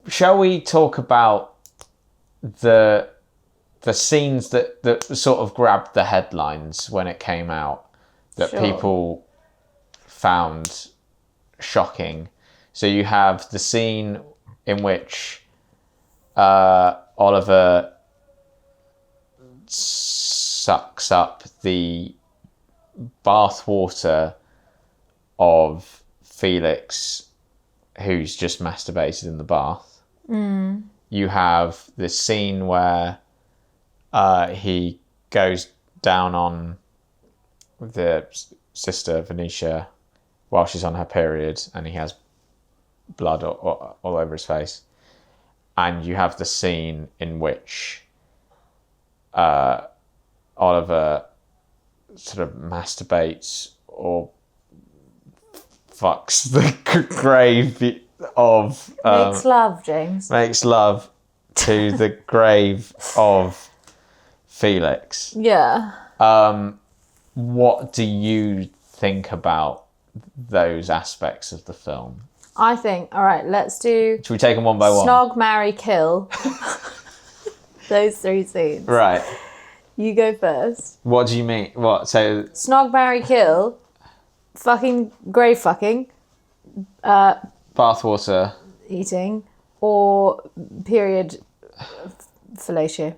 shall we talk about the scenes that sort of grabbed the headlines when it came out that people found shocking? So you have the scene in which Oliver sucks up the bath water of Felix, who's just masturbated in the bath. You have this scene where he goes down on the sister Venetia while she's on her period, and he has blood all over his face. And you have the scene in which Oliver sort of masturbates or fucks the grave of... makes love, James. Makes love to the grave of Felix. Yeah. What do you think about those aspects of the film? I think, all right, let's do... Should we take them one by one? Snog, marry, kill. Those 3 scenes. Right. You go first. What do you mean? What? So... Snog, marry, kill. Fucking, grave fucking. Bathwater. Eating. Or period fellatio.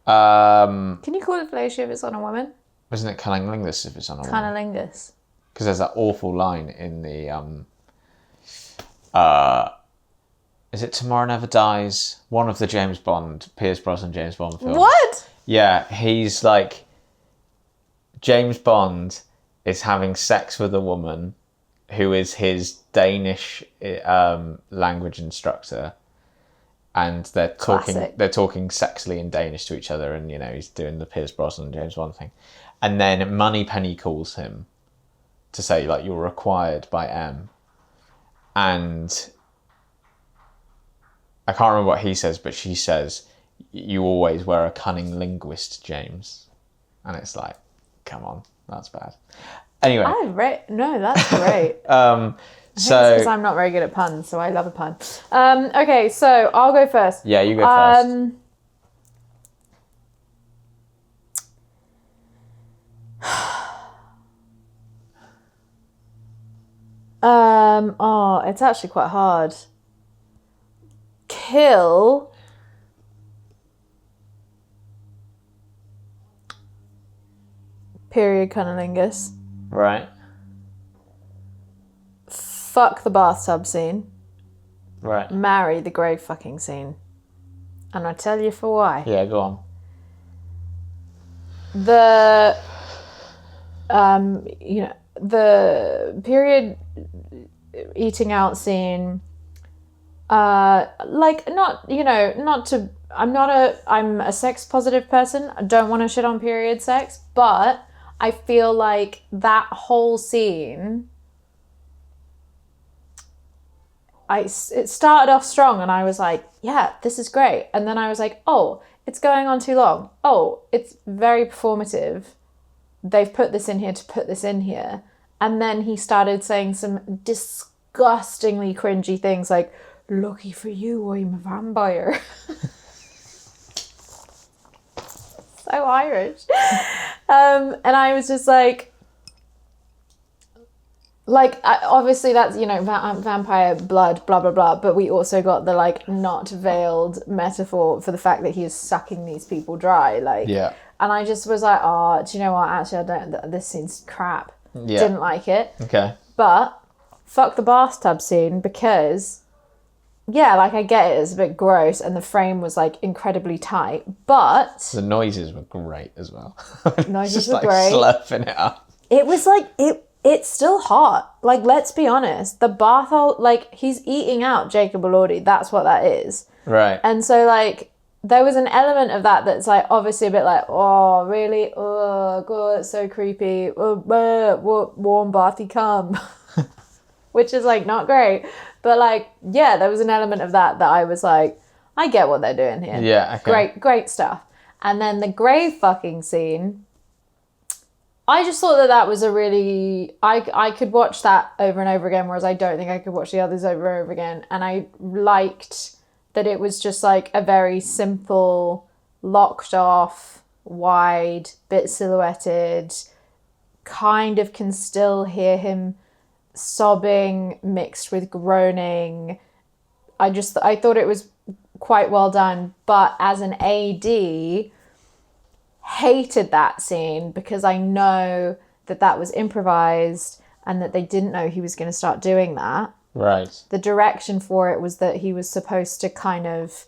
Can you call it fellatio if it's on a woman? Isn't it cunnilingus if it's on a woman? Cunnilingus. Because there's that awful line in the... is it Tomorrow Never Dies? One of the James Bond, Pierce Brosnan James Bond films. What? Yeah, he's like... James Bond is having sex with a woman who is his Danish language instructor. And they're talking sexily in Danish to each other, and, you know, he's doing the Pierce Brosnan James Bond thing. And then Moneypenny calls him to say, like, you're required by M. And I can't remember what he says, but she says, you always were a cunning linguist, James. And it's like, come on, that's bad. Anyway. No, that's great. So because I'm not very good at puns, so I love a pun. Okay, so I'll go first. Yeah, you go first. It's actually quite hard. Kill. Period cunnilingus. Right. Fuck the bathtub scene. Right. Marry the grave fucking scene. And I'll tell you for why. Yeah, go on. The the period eating out scene, I'm a sex positive person. I don't want to shit on period sex, but I feel like that whole scene, it started off strong and I was like, yeah, this is great. And then I was like, oh, it's going on too long. Oh, it's very performative. They've put this in here to put this in here. And then he started saying some disgustingly cringy things like, lucky for you, I'm a vampire. So Irish. And I was just like obviously that's, vampire blood, blah, blah, blah. But we also got the, like, not veiled metaphor for the fact that he is sucking these people dry. Like, yeah. And I just was like, oh, do you know what? Actually, this scene's crap. Yeah. Didn't like it. Okay. But fuck the bathtub scene because, yeah, like, I get it. It's a bit gross and the frame was, like, incredibly tight. But the noises were great as well. Noises just, were like, great. Slurping it up. It was like, it's still hot. Like, let's be honest. The bathhole, like, he's eating out Jacob Elordi. That's what that is. Right. And so, like, there was an element of that that's, like, obviously a bit like, oh, really? Oh, God, it's so creepy. Oh, warm bathy cum. Which is, like, not great. But, like, yeah, there was an element of that I was like, I get what they're doing here. Yeah, okay. Great stuff. And then the grave fucking scene, I just thought that was a really... I could watch that over and over again, whereas I don't think I could watch the others over and over again. And I liked that it was just like a very simple, locked off, wide, bit silhouetted, kind of can still hear him sobbing mixed with groaning. I thought it was quite well done. But as an AD... hated that scene because I know that was improvised and that they didn't know he was going to start doing that. Right. The direction for it was that he was supposed to kind of,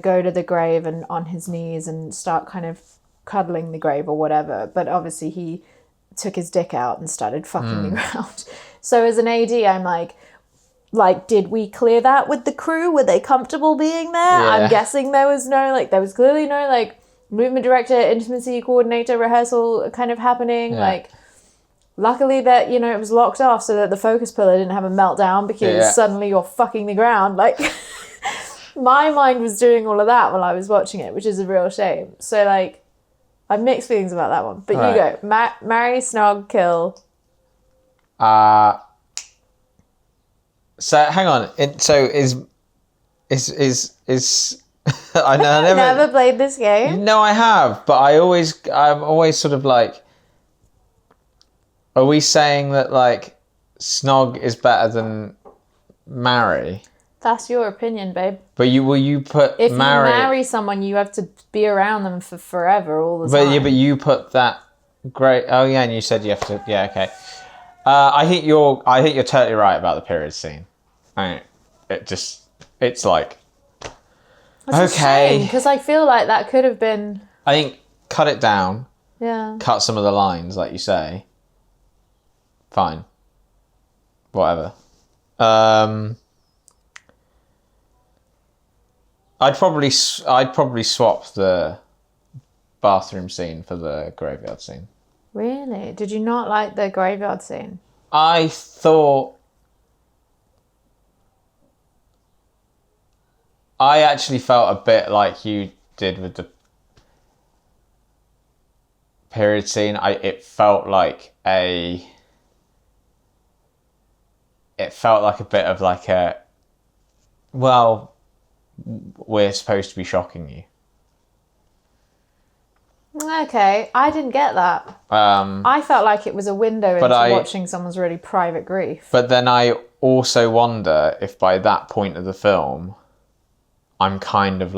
go to the grave and on his knees and start kind of cuddling the grave or whatever. But obviously he took his dick out and started fucking the ground. So as an AD, I'm like, did we clear that with the crew? Were they comfortable being there? Yeah. I'm guessing there was clearly no movement director, intimacy coordinator, rehearsal kind of happening. Yeah. Luckily that, it was locked off so that the focus puller didn't have a meltdown because suddenly you're fucking the ground. My mind was doing all of that while I was watching it, which is a real shame. So, I have mixed feelings about that one. But you go. Marry, snog, kill. So, hang on. Is I know. I never played this game. No, I have, but I'm always sort of like, are we saying that snog is better than marry? That's your opinion, babe. But will you put if marry? You marry someone, you have to be around them for forever, all the time. But you put that great. Oh yeah, and you said you have to. Yeah, okay. I think you're totally right about the period scene. It's like. That's okay. Because I feel like that could have been... I think cut it down. Yeah. Cut some of the lines, like you say. Fine. Whatever. I'd probably swap the bathroom scene for the graveyard scene. Really? Did you not like the graveyard scene? I thought... I actually felt a bit like you did with the period scene. It felt like a bit of well, we're supposed to be shocking you. Okay, I didn't get that. I felt like it was a window into watching someone's really private grief. But then I also wonder if by that point of the film, I'm kind of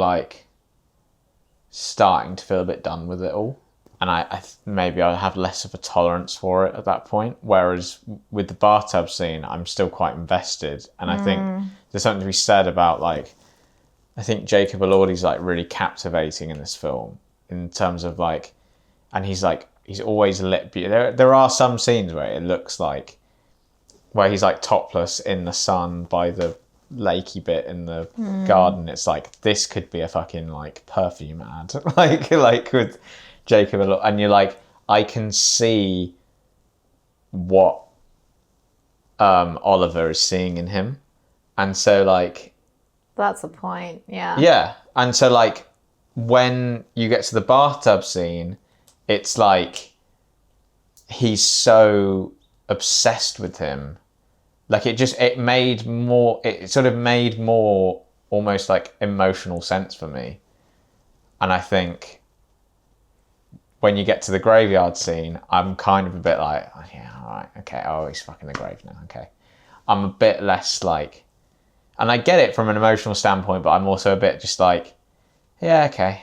starting to feel a bit done with it all. And maybe I have less of a tolerance for it at that point. Whereas with the bathtub scene, I'm still quite invested. And I think there's something to be said about I think Jacob Elordi's really captivating in this film in terms of and he's always lit. There are some scenes where it looks where he's topless in the sun by the lakey bit in the garden. It's this could be a fucking perfume ad. With Jacob and you're I can see what Oliver is seeing in him. And so that's the point, yeah. Yeah. And so when you get to the bathtub scene, it's he's so obsessed with him. It sort of made more almost emotional sense for me. And I think when you get to the graveyard scene, I'm kind of a bit oh, yeah, all right, okay, oh, he's fucking the grave now, okay. I'm a bit less and I get it from an emotional standpoint, but I'm also a bit just yeah, okay.